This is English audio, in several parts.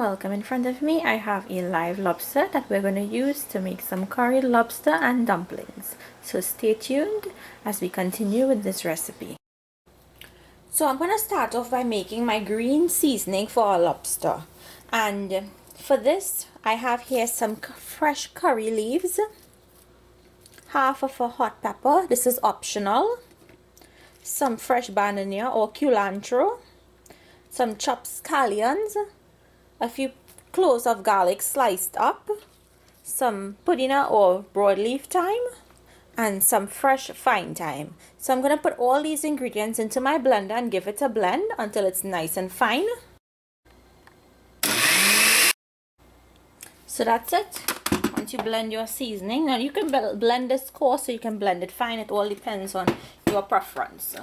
welcome. In front of me I have a live lobster that we're going to use to make some curry lobster and dumplings. So stay tuned as we continue with this recipe. So I'm going to start off by making my green seasoning for our lobster. And for this I have here some fresh curry leaves, half of a hot pepper, this is optional, some fresh banana or culantro, some chopped scallions, a few cloves of garlic sliced up, some puddina or broadleaf thyme, and some fresh fine thyme. So I'm going to put all these ingredients into my blender and give it a blend until it's nice and fine. So that's it. Once you blend your seasoning, now you can blend this coarse or you can blend it fine. It all depends on your preference.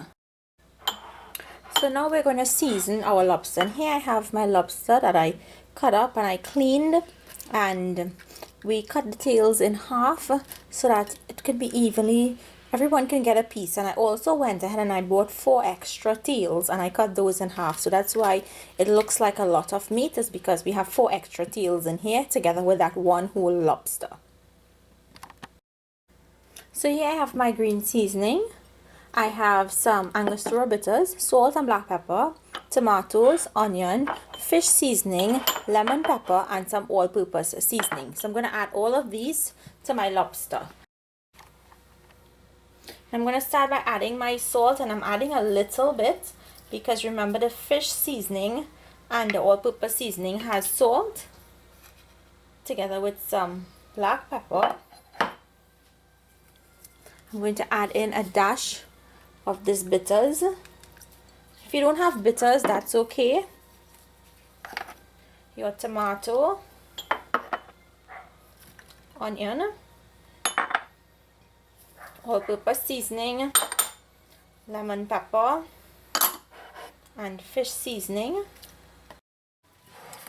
So now we're going to season our lobster, and here I have my lobster that I cut up and I cleaned, and we cut the tails in half so that it can be evenly, everyone can get a piece. And I also went ahead and I bought 4 extra tails and I cut those in half, so that's why it looks like a lot of meat, is because we have 4 extra tails in here together with that one whole lobster. So here I have my green seasoning. I have some Angostura bitters, salt and black pepper, tomatoes, onion, fish seasoning, lemon pepper, and some all-purpose seasoning. So I'm going to add all of these to my lobster. I'm going to start by adding my salt, and I'm adding a little bit because remember the fish seasoning and the all-purpose seasoning has salt together with some black pepper. I'm going to add in a dash of this bitters. If you don't have bitters, that's okay. Your tomato, onion, all-purpose seasoning, lemon pepper, and fish seasoning.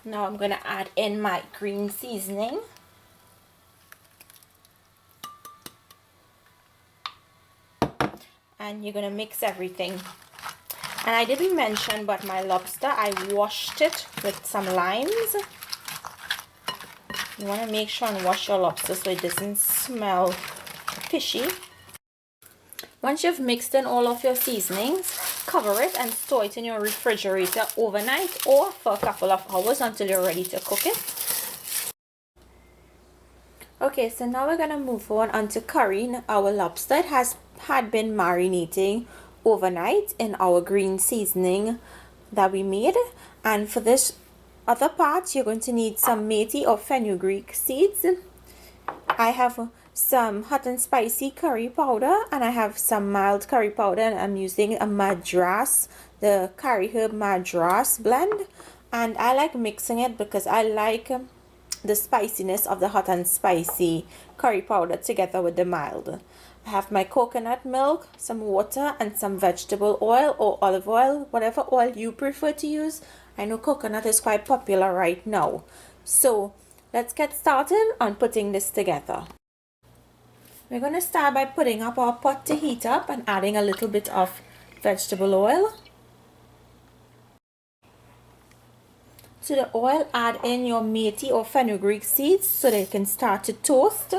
Now I'm going to add in my green seasoning. And you're going to mix everything. And I didn't mention, but my lobster, I washed it with some limes. You want to make sure and wash your lobster so it doesn't smell fishy. Once you've mixed in all of your seasonings, cover it and store it in your refrigerator overnight or for a couple of hours until you're ready to cook it. Okay, so now we're going to move on to currying our lobster. It had been marinating overnight in our green seasoning that we made, and for this other part you're going to need some methi or fenugreek seeds. I have some hot and spicy curry powder, and I have some mild curry powder, and I'm using a madras, the curry herb madras blend, and I like mixing it because I like the spiciness of the hot and spicy curry powder together with the mild. I have my coconut milk, some water, and some vegetable oil or olive oil, whatever oil you prefer to use. I know coconut is quite popular right now. So let's get started on putting this together. We're going to start by putting up our pot to heat up and adding a little bit of vegetable oil. To the oil, add in your methi or fenugreek seeds so they can start to toast.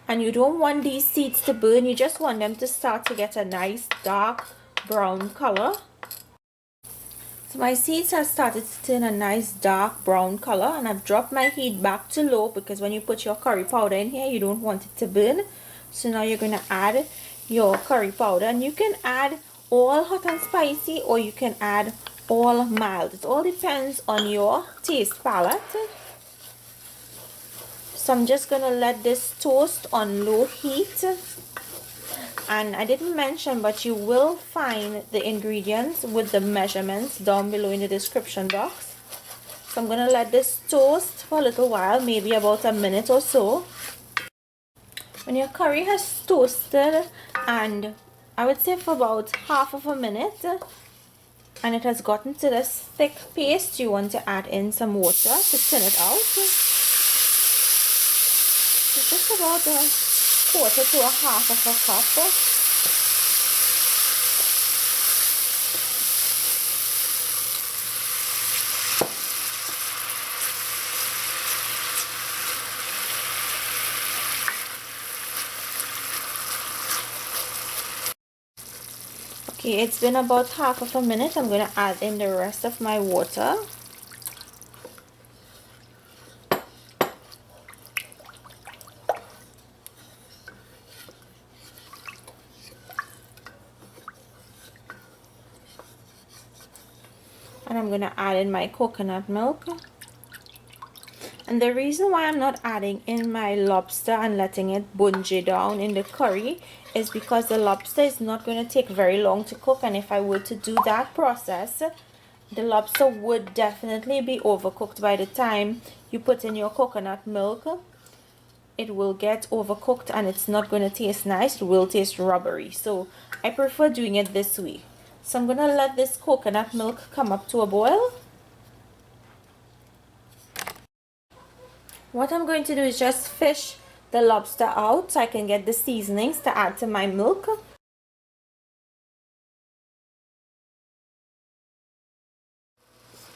And you don't want these seeds to burn, you just want them to start to get a nice dark brown color. So my seeds have started to turn a nice dark brown color, and I've dropped my heat back to low because when you put your curry powder in here, you don't want it to burn. So now you're going to add your curry powder, and you can add all hot and spicy or you can add all mild. It all depends on your taste palette. So I'm just going to let this toast on low heat. And I didn't mention, but you will find the ingredients with the measurements down below in the description box. So I'm going to let this toast for a little while, maybe about a minute or so. When your curry has toasted, and I would say for about half of a minute, and it has gotten to this thick paste, you want to add in some water to thin it out. Just about a quarter to a half of a cup. Okay, it's been about half of a minute. I'm going to add in the rest of my water. And I'm going to add in my coconut milk. And the reason why I'm not adding in my lobster and letting it bunjey down in the curry is because the lobster is not going to take very long to cook, and if I were to do that process, the lobster would definitely be overcooked by the time you put in your coconut milk. It will get overcooked and it's not going to taste nice. It will taste rubbery. So I prefer doing it this way. So I'm going to let this coconut milk come up to a boil. What I'm going to do is just fish the lobster out so I can get the seasonings to add to my milk.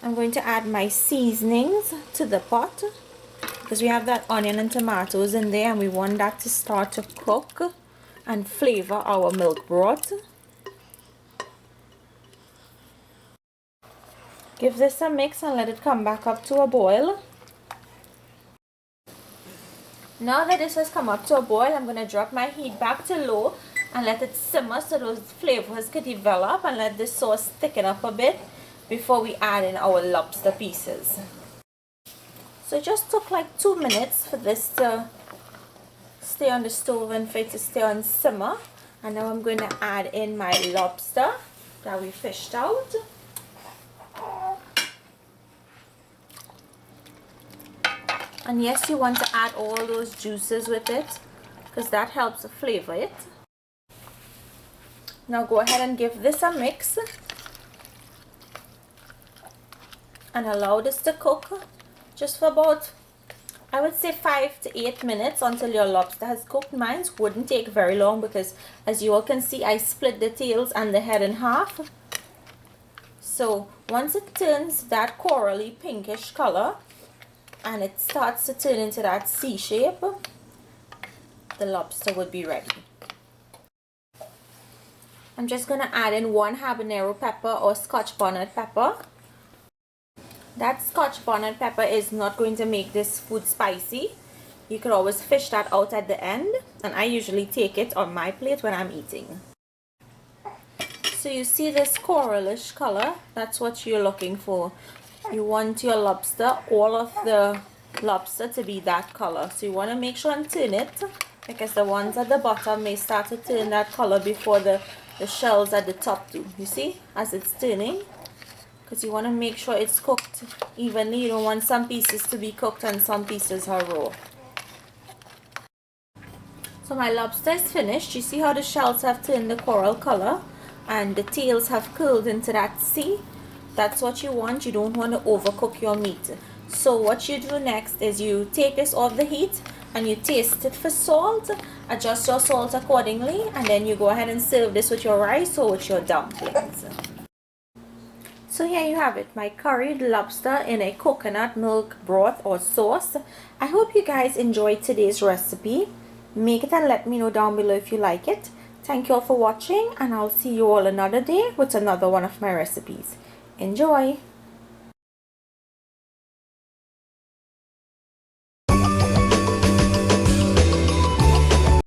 I'm going to add my seasonings to the pot because we have that onion and tomatoes in there and we want that to start to cook and flavor our milk broth. Give this a mix and let it come back up to a boil. Now that this has come up to a boil, I'm going to drop my heat back to low and let it simmer so those flavors can develop, and let this sauce thicken up a bit before we add in our lobster pieces. So it just took like 2 minutes for this to stay on the stove and for it to stay on simmer. And now I'm going to add in my lobster that we fished out. And yes, you want to add all those juices with it because that helps to flavor it. Now go ahead and give this a mix and allow this to cook just for about, I would say, 5 to 8 minutes until your lobster has cooked. Mine wouldn't take very long because, as you all can see, I split the tails and the head in half. So once it turns that corally pinkish color and it starts to turn into that C shape, the lobster would be ready. I'm just going to add in 1 habanero pepper or Scotch bonnet pepper. That Scotch bonnet pepper is not going to make this food spicy. You could always fish that out at the end, and I usually take it on my plate when I'm eating. So you see this coralish color, that's what you're looking for. You want your lobster, all of the lobster, to be that color. So you want to make sure and turn it, because the ones at the bottom may start to turn that color before the shells at the top do. You see, as it's turning, because you want to make sure it's cooked evenly. You don't want some pieces to be cooked and some pieces are raw. So my lobster is finished. You see how the shells have turned the coral color and the tails have curled into that C? That's what you want. You don't want to overcook your meat. So what you do next is you take this off the heat and you taste it for salt. Adjust your salt accordingly, and then you go ahead and serve this with your rice or with your dumplings. So here you have it, my curried lobster in a coconut milk broth or sauce. I hope you guys enjoyed today's recipe. Make it and let me know down below if you like it. Thank you all for watching, and I'll see you all another day with another one of my recipes. Enjoy!